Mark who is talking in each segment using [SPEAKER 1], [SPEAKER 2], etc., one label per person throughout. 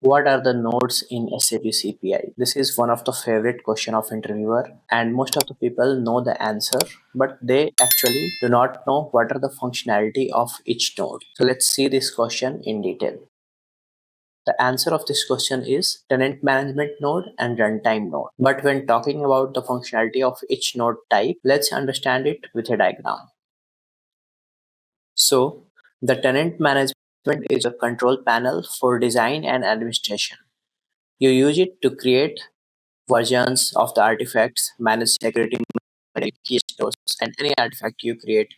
[SPEAKER 1] What are the nodes in SAP CPI? This is one of the favorite question of interviewer, and most of the people know the answer, but they actually do not know what are the functionality of each node. So let's see this question in detail. The answer of this question is Tenant Management Node and Runtime Node. But when talking about the functionality of each node type, let's understand it with a diagram. So the Tenant Management is a control panel for design and administration. You use it to create versions of the artifacts, manage security, key stores, and any artifact you create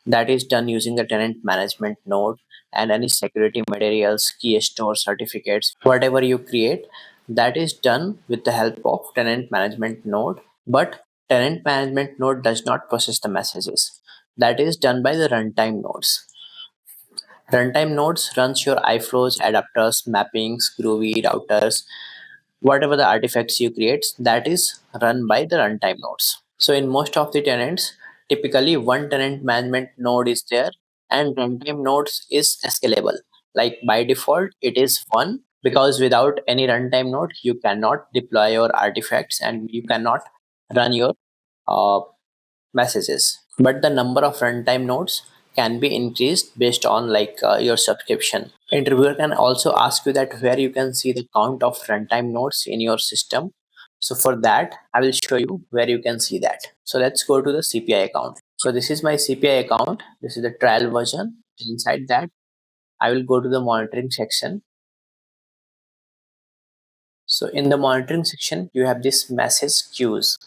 [SPEAKER 1] that is done using the tenant management node, and any security materials, key store certificates, whatever you create, that is done with the help of tenant management node. But tenant management node does not process the messages. That is done by the runtime nodes. Runtime nodes runs your iFlows, adapters, mappings, groovy routers, whatever the artifacts you create, that is run by the runtime nodes. So in most of the tenants, typically one tenant management node is there, and runtime nodes is scalable. Like by default, it is one, because without any runtime node, you cannot deploy your artifacts and you cannot run your uh, messages. But the number of runtime nodes can be increased based on your subscription. Interviewer can also ask you that where you can see the count of runtime nodes in your system. So for that, I will show you where you can see that. So let's go to the CPI account. So this is my CPI account. This is the trial version. Inside that, I will go to the monitoring section. So in the monitoring section, you have this message queues.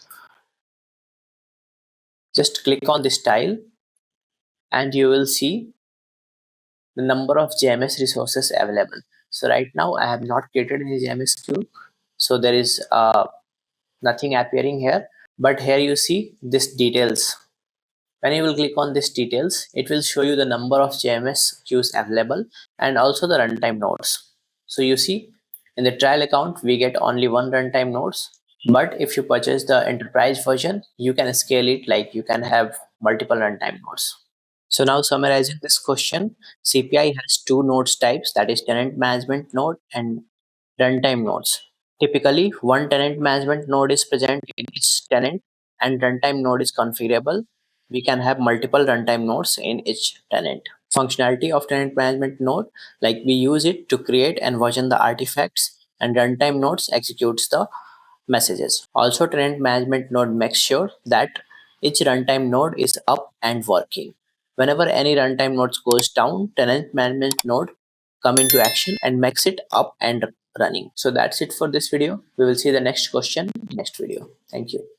[SPEAKER 1] Just click on this tile and you will see the number of JMS resources available. So right now I have not created any JMS queue, so there is nothing appearing here. But here you see this details. When you will click on this details, it will show you the number of JMS queues available and also the runtime nodes. So you see in the trial account we get only one runtime nodes, but if you purchase the enterprise version, you can scale it, like you can have multiple runtime nodes. So now summarizing this question, CPI has two nodes types, that is tenant management node and runtime nodes. Typically, one tenant management node is present in each tenant and runtime node is configurable. We can have multiple runtime nodes in each tenant. Functionality of tenant management node, like we use it to create and version the artifacts, and runtime nodes executes the messages. Also, tenant management node makes sure that each runtime node is up and working. Whenever any runtime nodes goes down, tenant management node come into action and makes it up and running. So that's it for this video. We will see the next question next video. Thank you.